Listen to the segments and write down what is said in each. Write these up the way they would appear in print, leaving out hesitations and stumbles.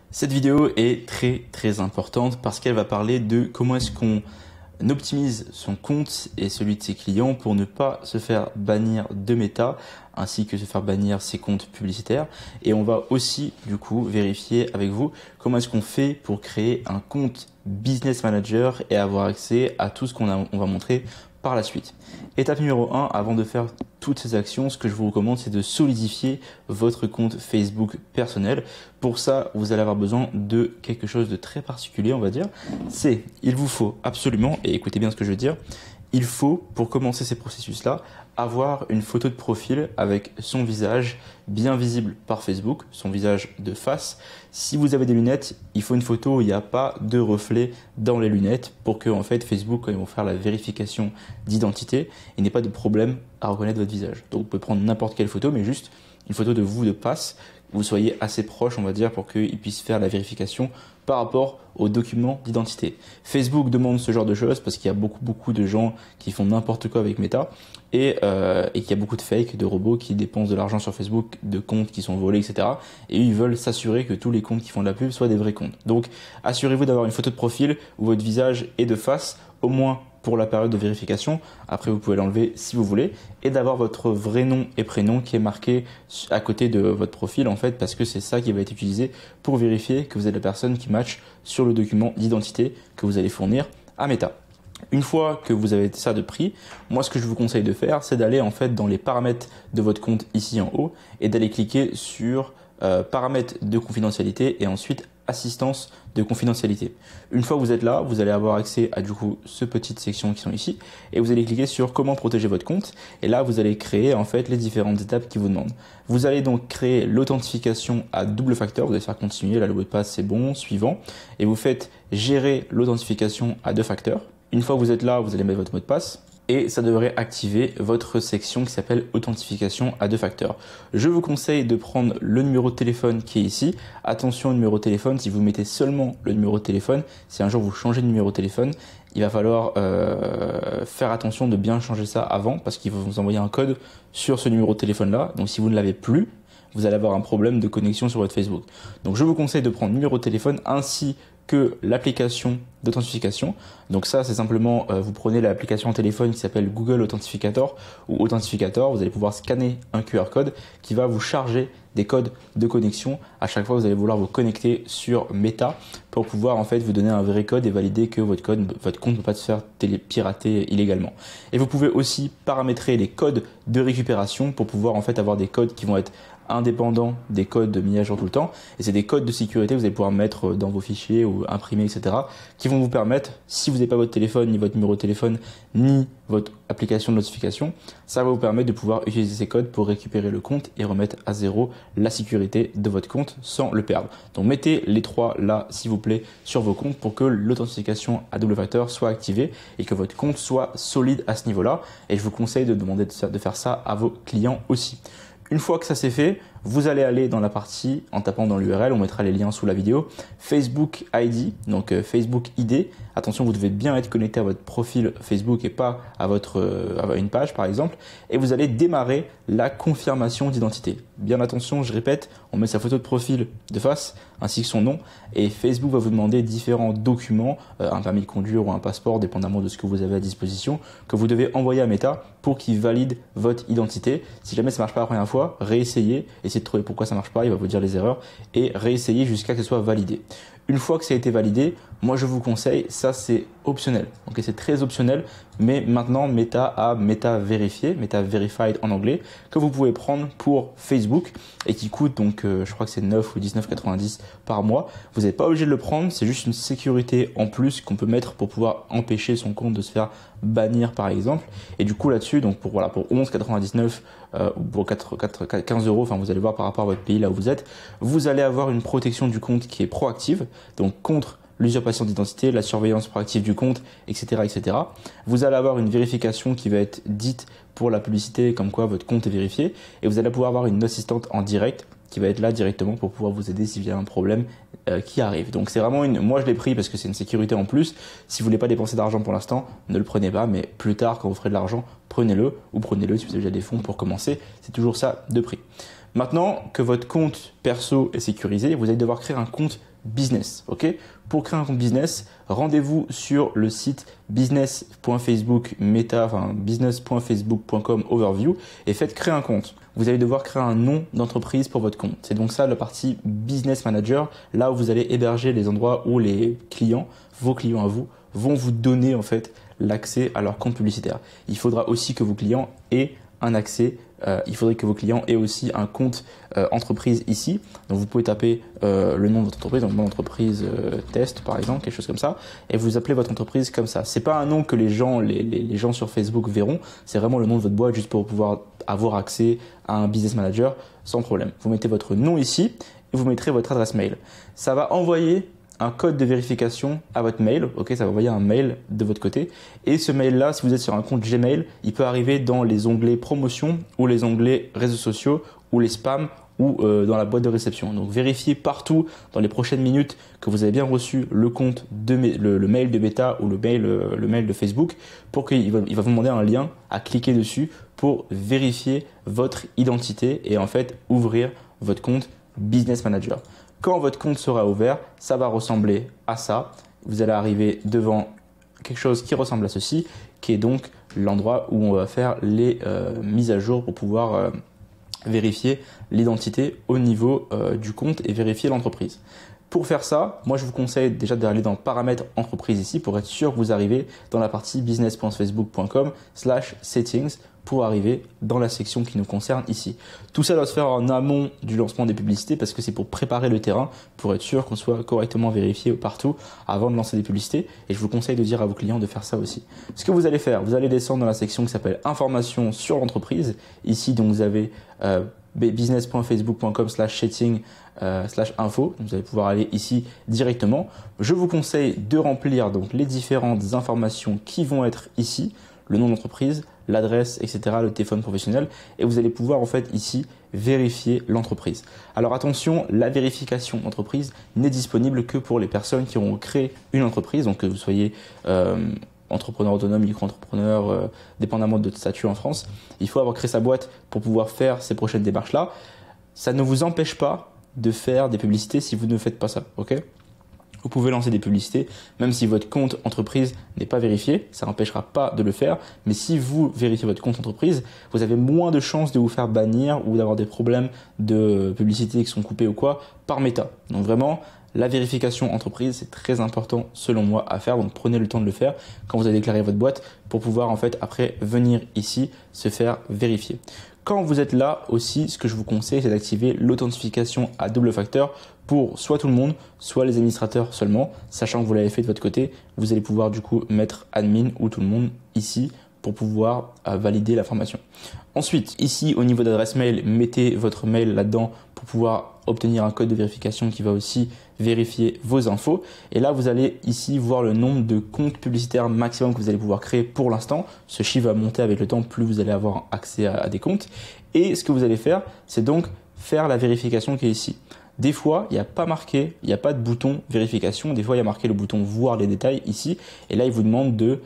Cette vidéo est très importante parce qu'elle va parler de comment est-ce qu'on optimise son compte et celui de ses clients pour ne pas se faire bannir de Meta ainsi que se faire bannir ses comptes publicitaires. Et on va aussi du coup vérifier avec vous comment est-ce qu'on fait pour créer un compte Business Manager et avoir accès à tout ce qu'on va montrer par la suite. Étape numéro 1, avant de faire toutes ces actions, ce que je vous recommande, c'est de solidifier votre compte Facebook personnel. Pour ça, vous allez avoir besoin de quelque chose de très particulier, on va dire. Il vous faut absolument, et écoutez bien ce que je veux dire, il faut, pour commencer ces processus-là, avoir une photo de profil avec son visage bien visible par Facebook, son visage de face. Si vous avez des lunettes, il faut une photo où il n'y a pas de reflet dans les lunettes pour que en fait, Facebook, quand ils vont faire la vérification d'identité, il n'y ait pas de problème à reconnaître votre visage. Donc vous pouvez prendre n'importe quelle photo, mais juste une photo de vous de face, vous soyez assez proche, on va dire, pour qu'ils puissent faire la vérification par rapport aux documents d'identité. Facebook demande ce genre de choses parce qu'il y a beaucoup de gens qui font n'importe quoi avec Meta et qu'il y a beaucoup de fakes, de robots qui dépensent de l'argent sur Facebook, de comptes qui sont volés, etc. Et eux, ils veulent s'assurer que tous les comptes qui font de la pub soient des vrais comptes. Donc, assurez-vous d'avoir une photo de profil où votre visage est de face, au moins pour la période de vérification. Après, vous pouvez l'enlever si vous voulez, et d'avoir votre vrai nom et prénom qui est marqué à côté de votre profil, en fait, parce que c'est ça qui va être utilisé pour vérifier que vous êtes la personne qui match sur le document d'identité que vous allez fournir à Meta. Une fois que vous avez ça de pris, moi ce que je vous conseille de faire, c'est d'aller en fait dans les paramètres de votre compte ici en haut et d'aller cliquer sur paramètres de confidentialité et ensuite assistance de confidentialité. Une fois que vous êtes là, vous allez avoir accès à du coup ces petites sections qui sont ici et vous allez cliquer sur comment protéger votre compte et là vous allez créer en fait les différentes étapes qui vous demandent. Vous allez donc créer l'authentification à double facteur, vous allez faire continuer, là le mot de passe c'est bon, suivant et vous faites gérer l'authentification à deux facteurs. Une fois que vous êtes là, vous allez mettre votre mot de passe et ça devrait activer votre section qui s'appelle authentification à deux facteurs. Je vous conseille de prendre le numéro de téléphone qui est ici. Attention au numéro de téléphone, si vous mettez seulement le numéro de téléphone, si un jour vous changez de numéro de téléphone, il va falloir faire attention de bien changer ça avant parce qu'il va vous envoyer un code sur ce numéro de téléphone là. Donc si vous ne l'avez plus, vous allez avoir un problème de connexion sur votre Facebook. Donc je vous conseille de prendre le numéro de téléphone ainsi que l'application d'authentification. Donc ça, c'est simplement, vous prenez l'application téléphone qui s'appelle Google Authentificator ou Authentificator. Vous allez pouvoir scanner un QR code qui va vous charger des codes de connexion. À chaque fois, vous allez vouloir vous connecter sur Meta pour pouvoir en fait vous donner un vrai code et valider que votre compte ne peut pas se faire pirater illégalement. Et vous pouvez aussi paramétrer les codes de récupération pour pouvoir en fait avoir des codes qui vont être indépendants des codes de mis à jour tout le temps. Et c'est des codes de sécurité que vous allez pouvoir mettre dans vos fichiers ou imprimer, etc. qui vont vous permettre, si vous n'avez pas votre téléphone, ni votre numéro de téléphone, ni votre application de notification, ça va vous permettre de pouvoir utiliser ces codes pour récupérer le compte et remettre à zéro la sécurité de votre compte sans le perdre. Donc mettez les trois là, s'il vous plaît, sur vos comptes pour que l'authentification à double facteur soit activée et que votre compte soit solide à ce niveau-là. Et je vous conseille de demander de faire ça à vos clients aussi. Une fois que ça c'est fait, vous allez aller dans la partie, en tapant dans l'URL, on mettra les liens sous la vidéo, Facebook ID, donc Facebook ID. Attention, vous devez bien être connecté à votre profil Facebook et pas à une page par exemple. Et vous allez démarrer la confirmation d'identité. Bien attention, je répète, on met sa photo de profil de face ainsi que son nom et Facebook va vous demander différents documents, un permis de conduire ou un passeport, dépendamment de ce que vous avez à disposition, que vous devez envoyer à Meta pour qu'il valide votre identité. Si jamais ça marche pas la première fois, réessayez, essayez de trouver pourquoi ça marche pas, il va vous dire les erreurs et réessayez jusqu'à ce que ce soit validé. Une fois que ça a été validé, moi je vous conseille, ça c'est optionnel. Donc c'est très optionnel, mais maintenant Meta a Meta Verifié, Meta Verified en anglais, que vous pouvez prendre pour Facebook et qui coûte donc je crois que c'est 9 ou 19,90 par mois. Vous n'êtes pas obligé de le prendre, c'est juste une sécurité en plus qu'on peut mettre pour pouvoir empêcher son compte de se faire bannir par exemple. Et du coup là-dessus, donc pour 11,99 ou pour 15 euros, enfin vous allez voir par rapport à votre pays là où vous êtes, vous allez avoir une protection du compte qui est proactive, donc contre l'usurpation d'identité, la surveillance proactive du compte, etc., etc. Vous allez avoir une vérification qui va être dite pour la publicité, comme quoi votre compte est vérifié, et vous allez pouvoir avoir une assistante en direct qui va être là directement pour pouvoir vous aider s'il y a un problème qui arrive. Donc c'est vraiment moi je l'ai pris parce que c'est une sécurité en plus. Si vous voulez pas dépenser d'argent pour l'instant, ne le prenez pas, mais plus tard quand vous ferez de l'argent, prenez-le ou prenez-le si vous avez déjà des fonds pour commencer. C'est toujours ça de prix. Maintenant que votre compte perso est sécurisé, vous allez devoir créer un compte business. Ok? Pour créer un compte business, rendez-vous sur le site business.facebook.com overview et faites créer un compte. Vous allez devoir créer un nom d'entreprise pour votre compte. C'est donc ça la partie business manager, là où vous allez héberger les endroits où les clients, vos clients à vous, vont vous donner en fait l'accès à leur compte publicitaire. Il faudra aussi que vos clients aient un accès. Il faudrait que vos clients aient aussi un compte entreprise ici. Donc vous pouvez taper le nom de votre entreprise, donc mon entreprise test par exemple, quelque chose comme ça, et vous appelez votre entreprise comme ça. C'est pas un nom que les gens sur Facebook verront, c'est vraiment le nom de votre boîte juste pour pouvoir avoir accès à un business manager sans problème. Vous mettez votre nom ici et vous mettrez votre adresse mail. Ça va envoyer un code de vérification à votre mail, ok, ça va envoyer un mail de votre côté. Et ce mail-là, si vous êtes sur un compte Gmail, il peut arriver dans les onglets promotion ou les onglets réseaux sociaux ou les spams ou dans la boîte de réception. Donc vérifiez partout dans les prochaines minutes que vous avez bien reçu le compte le mail de Meta ou le mail de Facebook pour qu'il va vous demander un lien à cliquer dessus pour vérifier votre identité et en fait ouvrir votre compte Business Manager. Quand votre compte sera ouvert, ça va ressembler à ça. Vous allez arriver devant quelque chose qui ressemble à ceci, qui est donc l'endroit où on va faire les mises à jour pour pouvoir vérifier l'identité au niveau du compte et vérifier l'entreprise. Pour faire ça, moi je vous conseille déjà d'aller dans paramètres entreprise ici pour être sûr que vous arrivez dans la partie business.facebook.com/settings pour arriver dans la section qui nous concerne ici. Tout ça doit se faire en amont du lancement des publicités parce que c'est pour préparer le terrain, pour être sûr qu'on soit correctement vérifié partout avant de lancer des publicités. Et je vous conseille de dire à vos clients de faire ça aussi. Ce que vous allez faire, vous allez descendre dans la section qui s'appelle informations sur l'entreprise. Ici, donc vous avez business.facebook.com/setting/info. Vous allez pouvoir aller ici directement. Je vous conseille de remplir donc les différentes informations qui vont être ici, le nom d'entreprise, l'adresse, etc., le téléphone professionnel, et vous allez pouvoir en fait ici vérifier l'entreprise. Alors attention, la vérification d'entreprise n'est disponible que pour les personnes qui auront créé une entreprise, donc que vous soyez entrepreneur autonome, micro-entrepreneur, dépendamment de votre statut en France. Il faut avoir créé sa boîte pour pouvoir faire ces prochaines démarches-là. Ça ne vous empêche pas de faire des publicités si vous ne faites pas ça, ok ? Vous pouvez lancer des publicités, même si votre compte entreprise n'est pas vérifié, ça n'empêchera pas de le faire. Mais si vous vérifiez votre compte entreprise, vous avez moins de chances de vous faire bannir ou d'avoir des problèmes de publicité qui sont coupés ou quoi par Meta. Donc vraiment, la vérification entreprise, c'est très important selon moi à faire. Donc prenez le temps de le faire quand vous avez déclaré votre boîte pour pouvoir en fait après venir ici se faire vérifier. Quand vous êtes là aussi, ce que je vous conseille, c'est d'activer l'authentification à double facteur pour soit tout le monde, soit les administrateurs seulement. Sachant que vous l'avez fait de votre côté, vous allez pouvoir du coup mettre admin ou tout le monde ici pour pouvoir valider la formation. Ensuite, ici au niveau d'adresse mail, mettez votre mail là-dedans pour pouvoir obtenir un code de vérification qui va aussi vérifier vos infos. Et là, vous allez ici voir le nombre de comptes publicitaires maximum que vous allez pouvoir créer pour l'instant. Ce chiffre va monter avec le temps, plus vous allez avoir accès à des comptes. Et ce que vous allez faire, c'est donc faire la vérification qui est ici. Des fois, il n'y a pas marqué, il n'y a pas de bouton vérification. Des fois, il y a marqué le bouton voir les détails ici. Et là, il vous demande de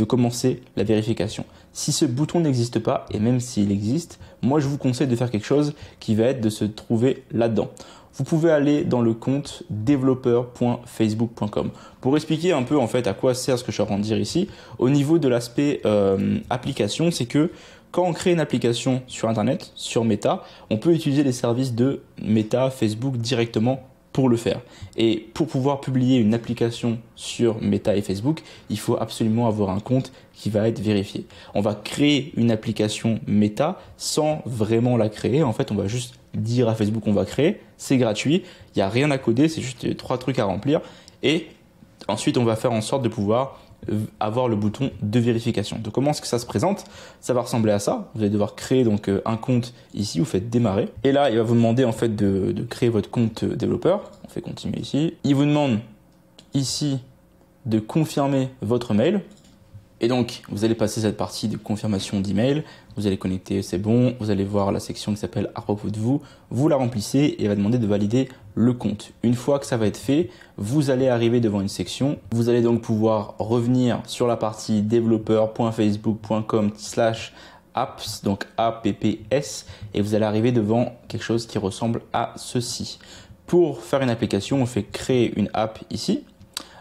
commencer la vérification. Si ce bouton n'existe pas, et même s'il existe, moi je vous conseille de faire quelque chose qui va être de se trouver là-dedans. Vous pouvez aller dans le compte developer.facebook.com. Pour expliquer un peu en fait à quoi sert ce que je suis en train de dire ici, au niveau de l'aspect application, c'est que quand on crée une application sur Internet, sur Meta, on peut utiliser les services de Meta, Facebook directement pour le faire. Et pour pouvoir publier une application sur Meta et Facebook, il faut absolument avoir un compte qui va être vérifié. On va créer une application Meta sans vraiment la créer. En fait, on va juste dire à Facebook qu'on va créer. C'est gratuit. Il n'y a rien à coder. C'est juste 3 trucs à remplir. Et ensuite, on va faire en sorte de pouvoir avoir le bouton de vérification. Donc comment est-ce que ça se présente? Ça va ressembler à ça. Vous allez devoir créer donc un compte ici, vous faites démarrer. Et là, il va vous demander en fait de créer votre compte développeur. On fait continuer ici. Il vous demande ici de confirmer votre mail. Et donc, vous allez passer cette partie de confirmation d'email. Vous allez connecter, c'est bon. Vous allez voir la section qui s'appelle à propos de vous. Vous la remplissez et il va demander de valider le compte. Une fois que ça va être fait, vous allez arriver devant une section. Vous allez donc pouvoir revenir sur la partie developer.facebook.com/ apps, donc APPS, et vous allez arriver devant quelque chose qui ressemble à ceci. Pour faire une application, on fait créer une app ici.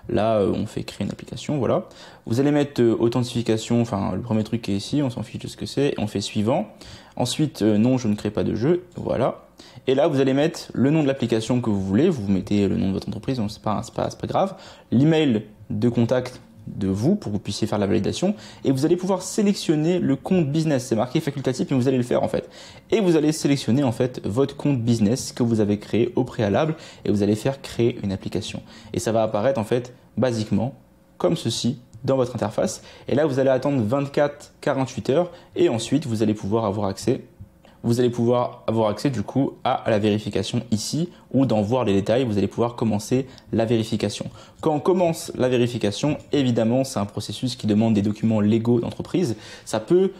Là, on fait créer une application, voilà. Vous allez mettre authentification, enfin le premier truc qui est ici, on s'en fiche de ce que c'est, et on fait suivant. Ensuite, non, je ne crée pas de jeu, voilà. Et là, vous allez mettre le nom de l'application que vous voulez, vous mettez le nom de votre entreprise, donc c'est pas grave. L'email de contact de vous pour que vous puissiez faire la validation, et vous allez pouvoir sélectionner le compte business. C'est marqué facultatif, mais vous allez le faire en fait. Et vous allez sélectionner en fait votre compte business que vous avez créé au préalable, et vous allez faire créer une application. Et ça va apparaître en fait basiquement comme ceci dans votre interface. Et là, vous allez attendre 24-48 heures, et ensuite vous allez pouvoir avoir accès. Vous allez pouvoir avoir accès du coup à la vérification ici, ou d'en voir les détails, vous allez pouvoir commencer la vérification. Quand on commence la vérification, évidemment, c'est un processus qui demande des documents légaux d'entreprise. Ça peut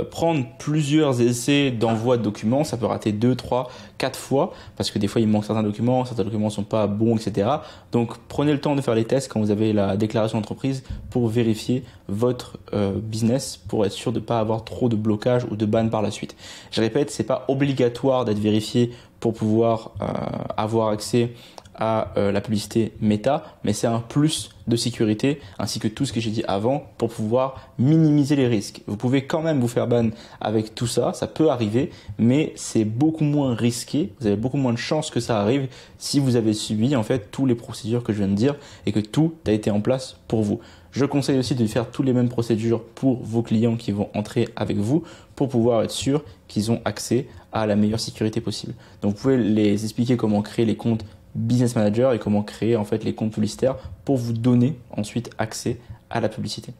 prendre plusieurs essais d'envoi de documents, ça peut rater 2, 3, 4 fois, parce que des fois il manque certains documents ne sont pas bons, etc. Donc prenez le temps de faire les tests quand vous avez la déclaration d'entreprise pour vérifier votre business, pour être sûr de ne pas avoir trop de blocages ou de ban par la suite. Je répète, c'est pas obligatoire d'être vérifié pour pouvoir avoir accès à la publicité Meta, mais c'est un plus de sécurité ainsi que tout ce que j'ai dit avant pour pouvoir minimiser les risques. Vous pouvez quand même vous faire ban avec tout ça, ça peut arriver, mais c'est beaucoup moins risqué, vous avez beaucoup moins de chances que ça arrive si vous avez suivi en fait toutes les procédures que je viens de dire et que tout a été en place pour vous. Je conseille aussi de faire toutes les mêmes procédures pour vos clients qui vont entrer avec vous pour pouvoir être sûr qu'ils ont accès à la meilleure sécurité possible. Donc vous pouvez les expliquer comment créer les comptes Business Manager et comment créer en fait les comptes publicitaires pour vous donner ensuite accès à la publicité.